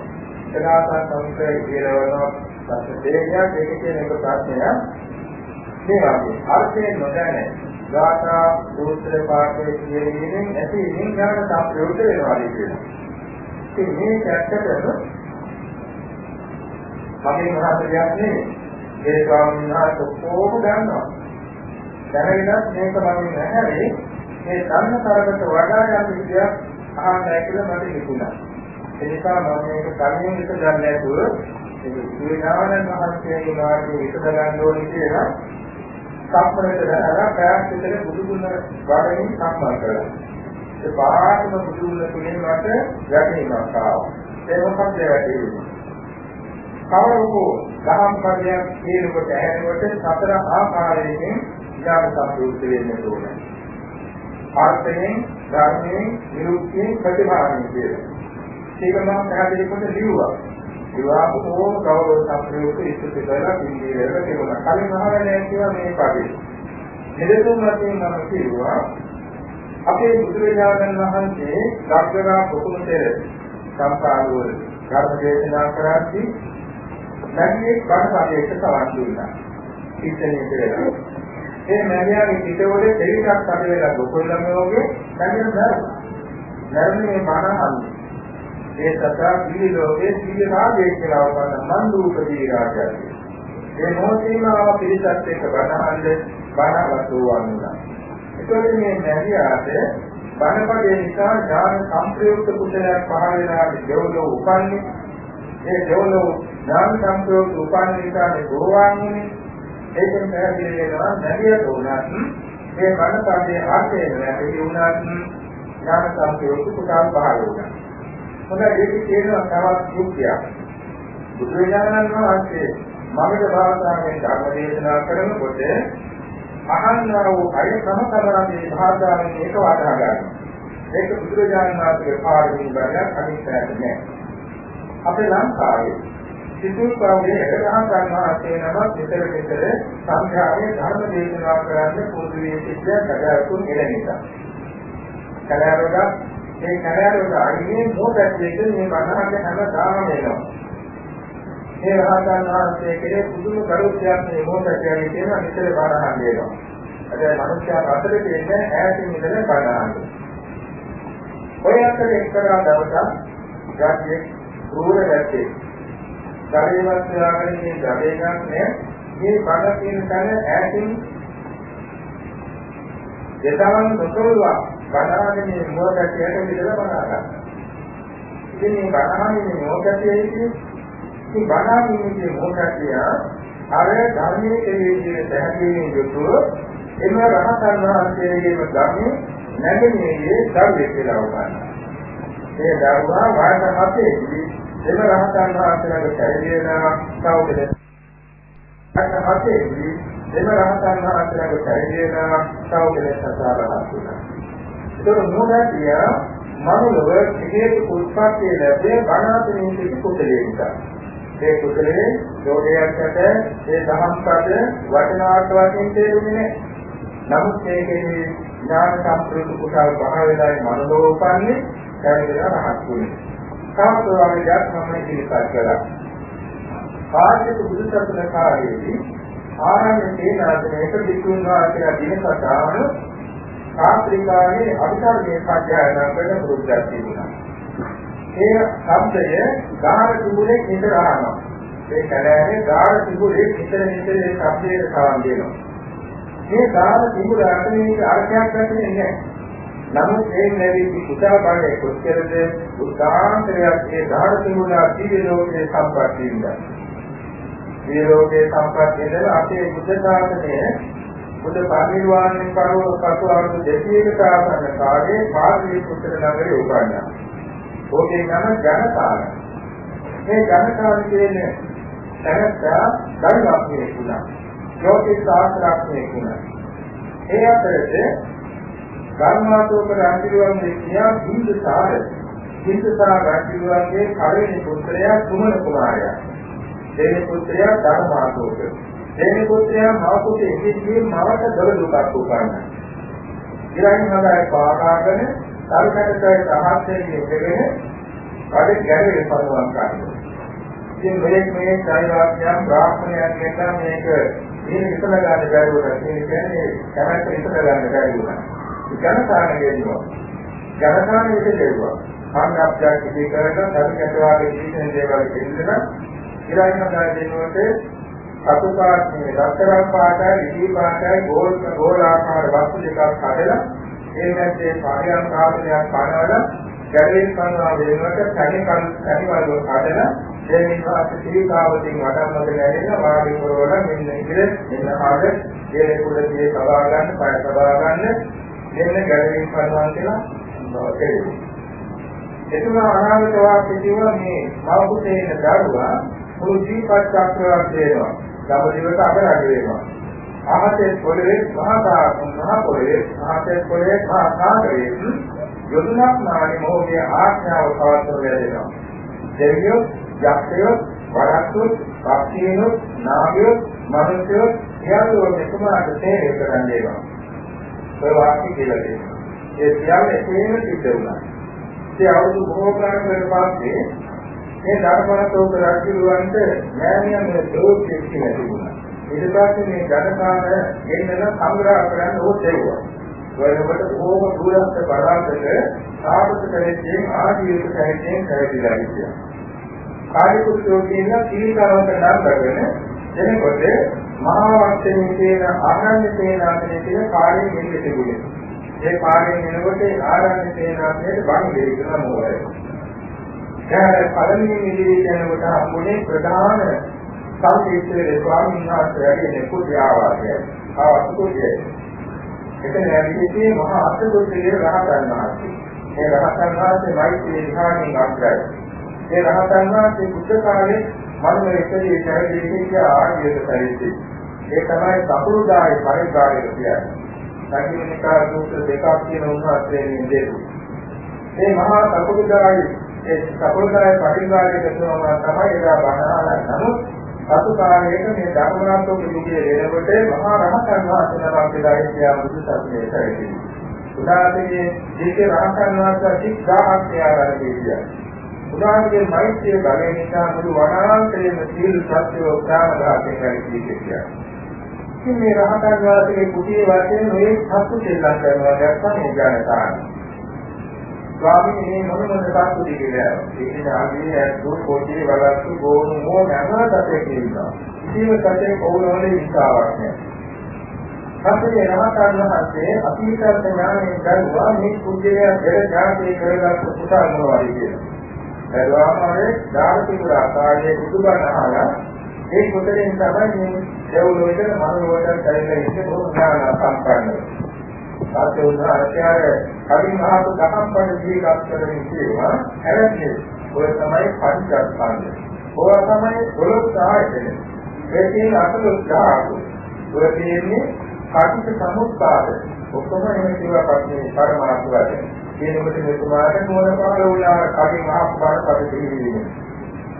සදාසන් සංකේ විහෙර වෙනවා. සත්‍යදේශයක් ඒක කියන එක ප්‍රශ්නයක්. මේ වගේ අර්ථයෙන් නොදැන ගාථා සූත්‍ර පාඨයේ කියවෙමින් ඇති විඥාන සම්ප්‍රයුක්ත වෙනවා කියනවා. ඉතින් මේ ඇත්තටම මගේ මහත්යක් නෙවෙයි. ඒ ස්වාමීන් වහන්සේ කොහොම දන්නවා. දැනගෙනත් මේක මම නැහැ. මේ ධර්ම තරකට වඩා යම් විදියක් අහන්නයි කියලා මට හිතුණා. ඒ නිසා මම මේක කලින් විසඳන්න නැතුව ඒ ඥානන් මහත්යගේ වාගේ විසඳගන්න ඕනේ කියලා සම්පූර්ණ කරලා ප්‍රයත්න විතර බුදුගුණ වඩමින් සම්පන්න කළා. ඒ පාරම බුදුගුණ තුලින් මට යැපීමක් ආවා. ඒ මොකක්ද වැටෙන්නේ? කවරකෝ දහම් පදයක් කියනකොට ඇහෙනකොට සතර ආකාරයෙන් ඥාන සම්පූර්ණ වෙන්න ඕනේ. ආර්ථයෙන්, ධර්මයෙන්, නිරුක්තියෙන්, ප්‍රතිභාවෙන් කියලා. ඒක මම පැහැදිලි කොට ලියුවා. ඒවා බොහෝම ගෞරව සම්ප්‍රයුක්ත ඉස්තුති කරලා පිළිවෙලට තිබුණා. කලින් අහලා කියවා මේ පදේ. මෙලෙසම මම කියුවා අපේ බුදුරජාණන් වහන්සේ ලක්ෂණා පොකුණතර සම්පාදවල ධර්ම දේශනා කරද්දී නැගී බණපදයට සවන් දුන්නා. ඉස්සෙල්ලා ඉඳලා. ඒ මැදියාගේ පිටවලේ දෙවිසක් අද වෙලා ගොකොල්ලම යෝගේ නැගෙන දරුවා. ධර්මයේ බණහන්නේ. ඒ සතා පිළි ලෝකයේ සීල රාජයේ කියලා වපන්න මන්දුපදී රාජය. ඒ මොහොතේම පිළිසත් එක්ක බණහන්නේ බණවතු වුණා. ඒකෝට මේ මැදියාට බණපදේ නිසා ඥාන සංප්‍රයුක්ත කුසලයක් පහළ වෙනා දෙවලෝ උපන්නේ. ඒ දෙවලෝ ඥාන සංප්‍රයුක්ත උපන්න නිසා ගෝවාන්නේ. ඒකෙන් පැහැදිලි වෙනවා නැගියට උනත් මේ බණපදයේ ආශය නැති උනත් ඥාන සංප්‍රයුක්ත කුසල පහළ වෙනවා. මොකද ඒක කියනවා තවත් යුක්තියක්. බුදුරජාණන් වහන්සේ මගධ භාෂාවෙන් ධර්ම දේශනා කරනකොට අහන්නා වූ අය සමතරගේ භාෂාවෙන් ඒක වටහා ගන්නවා. ඒක බුදුරජාණන් වහන්සේගේ පාරමී බණක් අනිත්‍යයක් නෑ. අපේ ලංකාවේ සිතුල්පවුලේ එකදහම් ගන්නවා නම විතර සංඛ්‍යාවේ ධර්ම දේශනා කරන්න පුරුදු වී සිටින කඩාවතුන් එළනිසා. කඩාවක ඒ කඩාවක අයිනේ මොකක්දේක මේ බණහන්න හැමදාම එනවා. මේ රහතන් වහන්සේ කෙරේ පුදුම කරුණාවක් මේ මොහොතේ කියන විතර බණහන් දෙනවා. අද මිනිස්යා අතරේ තියෙන ඈතින් ඉඳලා බණහන්. ඔය අතර එක්තරා දවසක් රාජ්‍යයේ රූර වැටේ. ශරීරවත් යාගෙන මේ ජඩේකක් නෑ. මේ බණ කියන තැන ඈතින් දෙතවන් දොතරුවා බණහන් මේ මොහොතට ඉඳලා බණ ගන්නවා. ඉතින් මේ බණහන් මේ මොහොතේ ඉතින් බණාගින්නේ මොකක්ද? අර ධර්මයේ කෙරෙහි පැහැදිලිව යුතුව එම රහතන් වහන්සේගේම ධර්මයේ නැගෙන්නේ ධර්මයේ කියලා වුණා. ඒ දරුවා වයස 7ේදී එම රහතන් වහන්සේලාගේ ශරීරයන කවුද? වයස 7ේදී එම රහතන් වහන්සේලාගේ ශරීරයන කවුද සතරවත් වුණා. ඒක මොකක්ද? මනුලව හේතු උත්පත්ති ලැබේ බණාතනේ සිට කුසලයකට. ඒ කුසලයේ දෝෂයකට ඒ දහම්පද වචනාර්ථ වශයෙන් තේරුන්නේ නැහැ. නමුත් ඒකේ ඥාන සම්ප්‍රයුක්ත කුසල භාවයයි මනෝලෝපන්නේ කාර්යදලා රහත් වුණේ. සාමතෝවාගේ ධර්මයේ ඉලිපත් කළා. කාර්යක බුදුසසුන කාර්යයේදී ආරම්භ තේනාදනයක විසුණු වාක්‍යය දිනකතාවන කාත්‍රිකාවේ අභිධර්මයේ සත්‍යයන කරන පුරුද්දක් තිබුණා. ඒ શબ્දය ගාන තිබුණේ නිතර අහනවා. ඒ කලෑනේ ගාන තිබුණේ නිතර ඒ શબ્දයට සාම් දෙනවා. මේ ගාන තිබුණ අර්ථයේ අර්ථයක් නැතිනේ නෑ. නමුත් මේ නැවි කුසල බලයේ කොච්චරද උදාහරණයක් ඒ ගාන තිබුණ ජීවි ලෝකයේ සම්පත්තියින්ද. මේ ලෝකයේ සම්පත්තියද අපේ බුද්ධ ශාසනයේ බුද්ධ පරිනිර්වාණයෙන් පසු අවුරුදු 200කට ආසන්න කාලේ පාර්ලී පුත්‍ර නගරේ උගන්වනවා. ඕකේ නම ජනතාව. මේ ජනතාව කියන්නේ තනත්තා ධර්මඥයෙ වුණා. යෝගී ශාස්ත්‍රඥයෙ වුණා. ඒ අතරේ ධර්මාතෝක රාජිරුවන්ගේ කියා බින්දුසාර රාජිරුවන්ගේ කලින් පුත්‍රයා සුමන කුමාරයා. දෙවෙනි පුත්‍රයා ධර්මාතෝක. දෙවෙනි පුත්‍රයා මාපුතේ ඉතිරියේ මවට දොළ දුකක් උපන්නා. ඊළඟ හදායි පාකාගෙන සල්කටට සහස්තයේ ඉඳගෙන කඩේ ගැරේ පරවම් කරනවා. ඉතින් මේ සායවාක්‍යම් බ්‍රාහ්මණයන් කියන මේක ඉතින් ඉතල ගන්න බැරි වුණා. ඒ කියන්නේ කැමැත්ත ඉතල ගන්න බැරි වුණා. ජනතාවන ගෙන්නවා. ජනතාවන ඉතලෙවුවා. සංග්‍රහයක් ඉති කරන ධර්මයට වාගේ ජීවිතේ දේවල් පිළිදෙන ඊළඟට දෙනකොට සතුපාත්මේ රත්තරන් පාටයි, ඉදි පාටයි, ගෝල ආකාර වස්තු දෙකක් හදලා ඒ මැද්දේ පාරියම් කාර්යයක් කරනවල ගැරේන් කරනවා වෙනකොට කණිවල හදලා දෙමින් වාස්තු ත්‍රිකාවතින් වඩම්මද ගැරෙන වාගේ කරවල මෙන්න ඉතින් මෙන්න ආද ඒ කුලදී සබා ගන්න, පය සබා ගන්න මෙන්න ගැරේන් කරනවා කියලා කෙරේ. එතුමා අනාගත වාක්‍ය කියනවා මේ මව්කුසේ ඉන්න දරුවා මුළු ජීවිත චක්‍රයක් දෙනවා. ගමදිවට අගරාග වෙනවා. ආහතේ පොළවේ මහා පොළවේ ආහතේ පොළවේ මහා සාගරයේ යොදුනක් නාමයේ මොහොතේ ආඥාව පවත්වන වෙනවා. දෙවියෝ, යක්ෂයෝ, වරක්තු, පක්ෂීනෝ, නාගයෝ, මනුෂ්‍යයෝ සියල්ලෝ මෙතුමාට තේරෙ කරන්න දෙනවා. ඔය වාක්‍ය කියලා දෙනවා. ඒ සියල්ල එකේම සිද්ධ වුණා. ඒ අවුරුදු බොහෝ කාලයකට පස්සේ මේ ධර්මවතෝක රජුවන්ට ඥානියන් දෝෂයක් කියලා තිබුණා. ඊට පස්සේ මේ ජනකාන එන්නන සංග්‍රහ කරන්න ඕතේවා. වලකට ඕම දුරස්ත පරාසක සාපත කරේ ආදීයක සැහැයෙන් කරවිලා ඉතියා. කාර්යකුත්‍රෝ කියන සීලකරවන්ට නම් කරගෙන එනකොට මහා වංශයේ තියෙන ආරණ්‍ය සේනාසනයේ තියෙන කාර්යයෙන් මෙන්න තිබුණේ. ඒ කාර්යයෙන් එනකොට ආරණ්‍ය සේනාසනයේ වං දෙවියන් මොහොතයි. දැන් පළමුවෙනි නිදි යනකොට හම්බුනේ ප්‍රධාන සංකේතයේ ස්වාමීන් වහන්සේගේ කුටියාවාසය. ආවස්තුතිය. එතන ඇවිල්ලා මහා අත්දොස්තරේ රහතන් වහන්සේ. මේ රහතන් වහන්සේ මෛත්‍රී විහාරයෙන් අග්‍රයි. මේ රහතන් වහන්සේ බුද්ධ කාලේ මනෝමය පැවිදි ආර්යක පරිදි. ඒ තමයි සපුරුදායි පරිකාරය කියන්නේ. සංකීර්ණිකා සූත්‍ර දෙකක් කියන උන්වහන්සේගෙන් දෙතු. මේ මහා සපුරුදායි ඒ සපුරුදායි පරිකාරය කරනවා තමයි එදා බණාලා නමුත් සතුකාරයක මේ ධර්මනාත්මක යුගයේ වෙනකොට මහා රහතන් වහන්සේ නමක් දෙදායි කියා බුදු සසුනේ කරේ. උදාහරණයේ ජීවිත රහතන් වහන්සේ 1000ක් තියාගන්න කියනවා. උදාහරණයේ මෛත්‍රිය බලය නිසා මුළු වනාන්තරයේම සීල සත්‍ය උදාහරණයක් හරි කියනවා. ඉතින් මේ රහතන් වහන්සේගේ කුටියේ වශයෙන් මේ සත්‍ය දෙල්ලම් කරනවා දැක්කම උදාහරණ ස්වාමීන් මොන සත්තු දිගිලා ඒකේ ආදී දුක් කොටි වලස්සු ගෝණු මො නැමතේ කියනවා. ඉතින් සත්‍යයේ කවුරුහරි ඉස්සාවක් නෑ. සත්‍යයේ රහතන් වහන්සේ අතීත ඥානයෙන් ගන්නවා මේ කුජලයේ පෙර ඥානයේ කරගත් කුසල මොනවාද කියලා. ඒවාමනේ ධාර්මික ආකාරයේ බුදුබණ අහලා ඒ කුසලයෙන් තමයි මේ දෙව්ලොවට මනෝලොවට කැරෙලා ඉන්නේ බොහොම ඥාන සම්පන්නව. සත්‍ය උදාහරණයක් කලින් ආපු දහම් පද දීගත් කරමින් කියනවා හැරෙන්නේ ඔය තමයි පංචස්කන්ධය. ඔය තමයි 12 ආයතන. ඒ තියෙන 18 ආයතන. ඔය තියෙන්නේ කාටික සමුත්පාද. ඔක්කොම එහෙම කියලා පස්සේ පරමාර්ථ වශයෙන්. කියනකොට මෙතුමාට මොන පහළ වුණා කලින් ආපු බාරපද දෙන්නේ.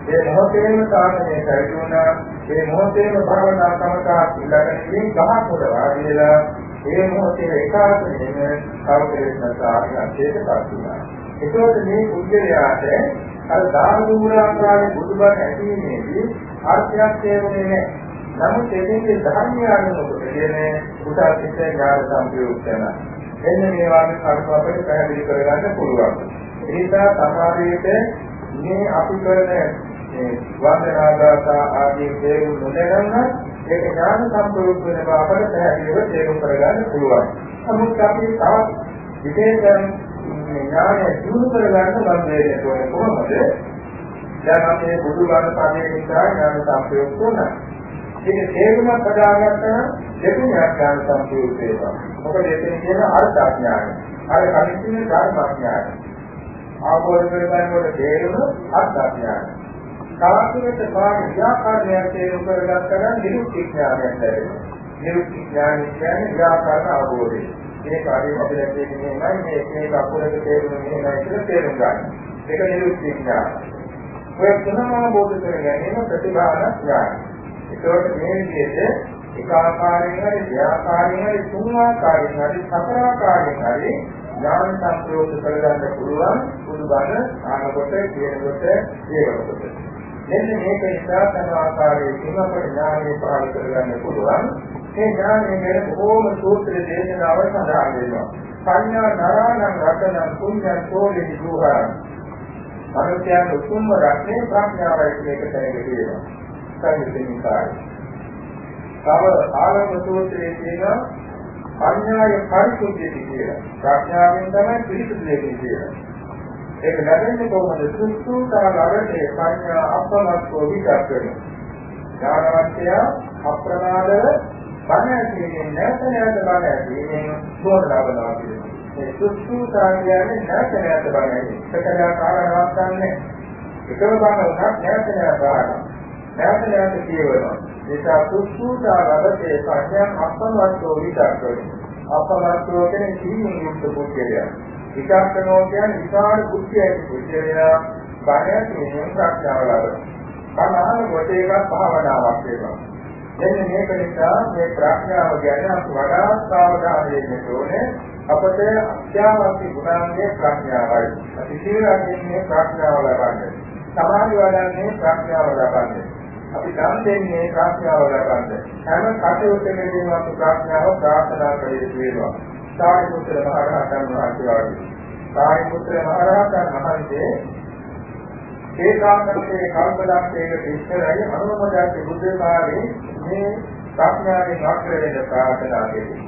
ඒ මොහොතේම සාධනය කරගුණා ඒ මොහොතේම භවනා සමතා ඉලක්කයෙන් ගහක් උඩ වාඩිලා ඒ මොහොතේ ඒකාන්තයෙන් කවුරුත් නැසාරියන්ට ඒකත් මේ කුජලයාට අර ධාර්මූලාකාරයේ බුදුබණ ඇතිවීමේදී අර්ථයක් තේරුනේ නැහැ. නමුත් එදිනේ ධර්මයානුකොට කියන්නේ උදාර සිත ඥාන සම්ප්‍රයුක්තන. එන්න මේ වගේ කරුණු අපිට පැහැදිලි කරගන්න පුළුවන්. ඒ නිසා සමාධියට මේ අපි කරන වන්දනාගත ආදී තේරුම් නොදැනන ඒක ඥාන සම්ප්‍රයුක්ත වෙන බව අපට පැහැදිලිව තේරුම් කරගන්න පුළුවන්. නමුත් අපි තවත් විශේෂයෙන් ඥානය දියුණු කරගන්න බඳ වෙන්නේ කොහොමද? දැන් අපි බුදුබණ පාඩේ නිසා ඥාන සම්ප්‍රයුක්ත වුණා. ඒක තේරුමක් හදාගත්තා දෙතුන් ඥාන සම්ප්‍රයුක්ත වෙනවා. මොකද එතන කියන අර්ථ ඥානය. අර කලින් කියන ධර්ම ඥානය. ආපෝෂ කරගන්නකොට තේරුම අර්ථ ඥානය. කාර්යයට පාඩ ව්‍යාකරණයක් තේරුම් කරගත්තා නම් නිරුක්ති ඥානයක් ලැබෙනවා. නිරුක්ති ඥානය කියන්නේ ව්‍යාකරණ අවබෝධය. මේ කාර්යය අපිට කියන්නේ මේ එක අකුරක තේරුම මෙහෙමයි කියලා තේරුම් ගන්න. ඒක නිරුක්ති ඥානය. ඔය තුනම අවබෝධ කරගැනීම ප්‍රතිභාන ඥානය. ඒකෝට මේ විදිහට එක ආකාරයෙන් හරි ව්‍යාකාරයෙන් හරි තුන් ආකාරයෙන් හරි සතර ආකාරයෙන් හරි ඥාන සම්ප්‍රයුක්ත කරගන්න පුළුවන් බුදුබණ ආනකොට කියනකොට ඒකකොට. මෙන්න මේක නිසා තම ආකාරයෙන් අපේ ඥානෙ පහළ කරගන්න පුළුවන්. මේ ඥානෙ ගැන බොහෝම සූත්‍ර දේශනාවල් සඳහන් වෙනවා. සංඥා නරාණං රතනං පුඤ්ඤං සෝලි දුහා. අනුත්‍යං උතුම්ම රත්නේ ප්‍රඥාවයි කියන එක තැනක තියෙනවා. සංවිතනිකායි. තව ආලම සූත්‍රයේ තියෙන සංඥාය පරිසුද්ධිය කියලා. ප්‍රඥාවෙන් තමයි පිළිසුදු වෙන්නේ කියලා. ඒක ලැබෙන්නේ කොහොමද? සුසුතාවරේ සංඥා අපමත්ව විචාර ඥානවන්තය අප්‍රමාදව බණ ඇසීමෙන් නැවත බණ ඇසීමෙන් සෝත ලබනවා කියනවා. මේ සුසුතා කියන්නේ නැවත බණ ඇසීම. සකලා කාරණාවක් ගන්නෑ. එකම බණ උනත් නැවත කියවනවා. ඒක සුසුතාවරේ සංඥා අපමත්ව විචාර කරනවා. අපමත්ව කියන්නේ සීමිත යුක්ත පුද්ගලයා. විචාරණෝ කියන්නේ විචාර බුද්ධියයි පුද්ගලයා බණ කියන ප්‍රඥාව ලබනවා. කමහන කොට එකක් භාවනාවක් වෙනවා. එන්න මේක නිසා මේ ප්‍රඥාව ගැන අපි වඩා සාවධානය වෙන්න ඕනේ. අපට අත්‍යවශ්‍ය ගුණාංගයේ ප්‍රඥාවයි. අපි සියලුම මේ ප්‍රඥාව ලබන්නේ. සමාධි වඩන්නේ ප්‍රඥාව ලබන්නේ. අපි දන් දෙන්නේ ප්‍රඥාව ලබන්නේ. හැම කටයුත්තකදීම අපි ප්‍රඥාව ප්‍රාර්ථනා කළ යුතු වෙනවා. සාරිපුත්‍ර මහ රහතන් වහන්සේ වගේ. සාරිපුත්‍ර මහ රහතන් වහන්සේ ඒකාන්තයේ කල්පලක්ෂයක ඉස්සරහේ අනුමෝදන් බුද්ධ කාලේ මේ ප්‍රඥාවෙන් අග්‍ර වෙන ප්‍රාර්ථනා කෙරේ.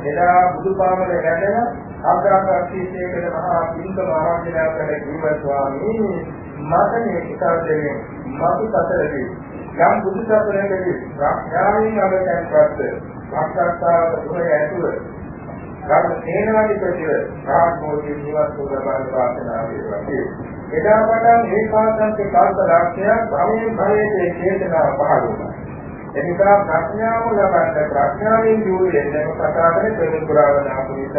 එදා බුදුපාමල වැඩම අග්‍රාකර්ෂීතේකද මහා පින්ක මහාචාර්යකල කිව්වා ස්වාමී මට මේ කිතාව දෙන්නේ මතු සතරදී යම් බුදු සසුනකදී ප්‍රඥාවෙන් අගතන්පත් සාක්ෂාත්කාරක දුරේ ඇතුව ගන්න තේනවාදී ප්‍රතිව රාජ්‍යෝගී නිවන් සුව ලබන ප්‍රාර්ථනා වේවා. එදා පටන් ඒකාන්තයේ කල්පලක්ෂයක් භවයේ භවයේ චේතනාව පහළ වුණා. එනිසා ප්‍රඥාව ලබන්න ප්‍රඥාවෙන් යොමු වෙන කතා කරේ ප්‍රේම පුරාවන අපිට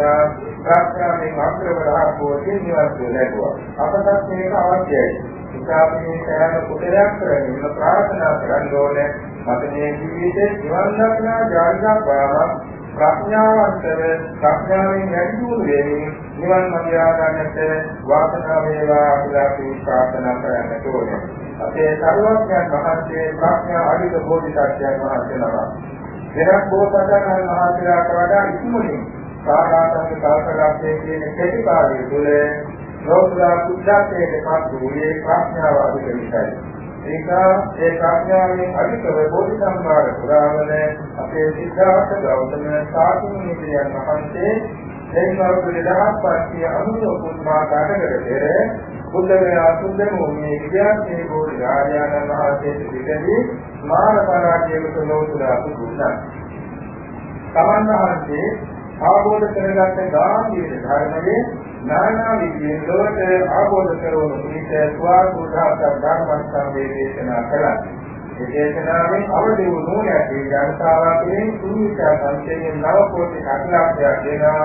ප්‍රඥාවෙන් අග්‍රවරහ පොතේ නිවර්ත ලැබුවා. අපටත් මේක අවශ්‍යයි. ඉතාලි සෑම කුටලයක් කරගෙන ප්‍රාර්ථනා කරන්න ඕනේ. මට මේ ජීවිතේ නිවන් දක්නා ජාතික පාරක් ප්‍රඥාවන්තව ප්‍රඥාවෙන් වැඩිදුණු වෙමින් නිවන් මාර්ගය ගන්නට වාසනාව වේවා කියලා ප්‍රාර්ථනා කරන්න ඕනේ. අපේ සර්වඥයන් වහන්සේ ප්‍රඥා අධික බෝධිසත්වයන් වහන්සේලා වෙනත් බෝසතාණන් වහන්සේලාට වඩා ඉක්මනින් සාරාංශක කල්පලක්ෂයේ කියන කෙටි කාලය තුළ ලෝකලා කුද්ධාතයේ පත් වූයේ ප්‍රඥාව අධික නිසායි. ඒක ඒ ප්‍රඥාවෙන් අධිකව බෝධිසම්භාර පුරාවන අපේ සිද්ධාර්ථ ගෞතම සාතුනිකයන් වහන්සේ එයිනවරු 2590 කුමාර කාටකද පෙර බුද්ධගයා සුන්දරමෝමේ විද්‍යාර්ථී බෝධි ආර්යයන් වහන්සේ පිළිගදී මාන පරාජයකට ලෝතුරා පුදුනා. තමන් වහන්සේ ආબોධ කරගත් ගාම්භීර ධර්මයේ නානා විද්‍යාවේ ලෝක ආબોධ කරවන පිට ස්වාධාත ධර්මස්කන්ධයේ දේශනා කළා. ඒ දේශනාවෙන් අවදි වූ නෝනැති ජනතාවගෙන් සුනිතා සංකේතයෙන් 9 කෝටි 8 ලක්ෂයක් දෙනා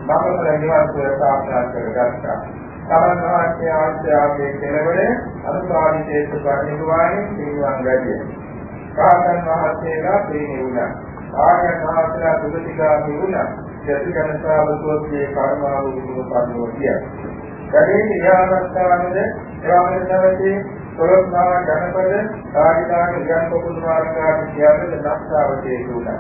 මඟපල නිවන් සුව සාක්ෂාත් කරගත්තා. තමන් වහන්සේ ආශ්‍රයාවේ කෙළවර අනුපාදිතේක පරිණිරවාණය පිළිවන් වැඩිය. කාතන් වහන්සේලා ප්‍රේමී වුණා. ආර්යයන් වහන්සේලා දුගතිගාමී වුණා. යතිජනතාවකෝගේ කර්මාවු විමුක්තිය කිය. කඩේ යාමස්ථානද එවමනවදී කොරොස්නා ජනපද සාරිකාණ ඉගන් පොකුණු මාර්ගාදී කියන්නේ නැස්තාවතේ වුණා.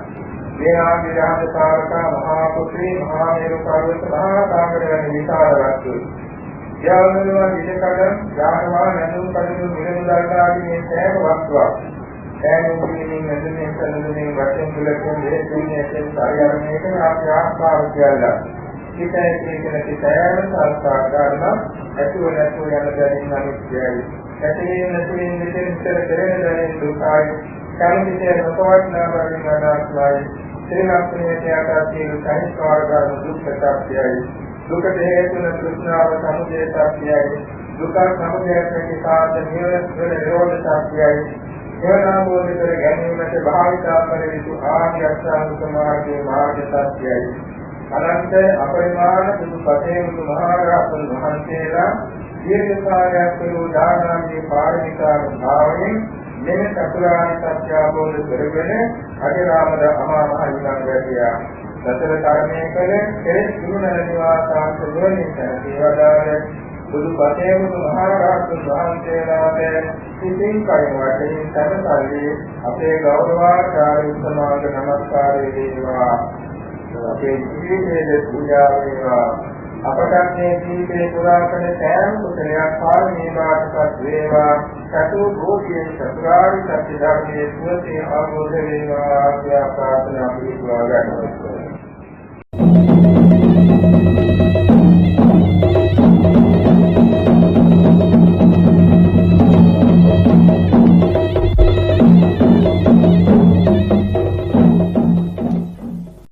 මේ ආදී රහතකාරකා මහා පුත්‍රී මහා මේරු පර්වත මහා සාගර වැනි විශාල වස්තු යාවනවා විදකඩම් යානවා නැතුම් කඩු මිලමුදාදී මේ සෑම වස්තුවක් සෑමෝකින් නැදෙන්නේ සැලෙන්නේ වශයෙන් තුලකින් දෙන්නේ ඇතෙන් සාරියරණයක අපි ආස්කාර කියලා හිතේ කියන කිතයන් සංස්කාර ගන්න ඇතුව නැතුව යන දැනින් අනිත්‍යයි ඇතේ නැතිවෙන දෙයෙන් ඉතර කරගෙන දැනෙන දුකයි කලිතේ නොපවත්නා බැරි මනස්ලයි ශ්‍රීලක්ෂණයේ ආකාරයේ සංස්කාර ගන්න දුක්ඛතාවයයි දුකට හේතුන තෘෂ්ණාව සමුදය සත්‍යයි දුක සමුදය ප්‍රතිපාද නිරෝධ සත්‍යයි ඒවනාමෝද කර ගැනීමට භාවිතා කළ යුතු ආර්ය අෂ්ටාංගික මාර්ගයේ මාර්ග සත්‍යයි අනන්ත අපරිමාණ සුපතේ මහා රහතන් වහන්සේලා දීර්ඝ කාලයක් වූ දානමේ පාරමිතා භාවයෙන් මෙන්න චතුරාර්ය සත්‍ය අවබෝධ කරගෙන අජරාමර අමා මහ නිවන් වැටියා. සතර කර්මයේ කල කෙලෙස් දුරුනන නිවාසාන්ත නිවනින් සේවදාන බුදු පතේමුතු මහා රහතන් වහන්සේලාට සිතින් කයින් වශයෙන් සමසල්ලි අපේ ගෞරවාචාර්ය උත්තමාංග නමස්කාරය වේවා. අපේ ජීවිතයේ පූජා වේවා. අපට මේ ජීවිතේ පුරාකන සෑම කුසලයක් පාරමී වාටපත් වේවා. සතු භෝගයේ චතුරාර්ය සත්‍ය ධර්මයේ සුවසේ අවබෝධ වේවා. ආශා ප්‍රාර්ථනා පිළිතුරු ගන්නවා.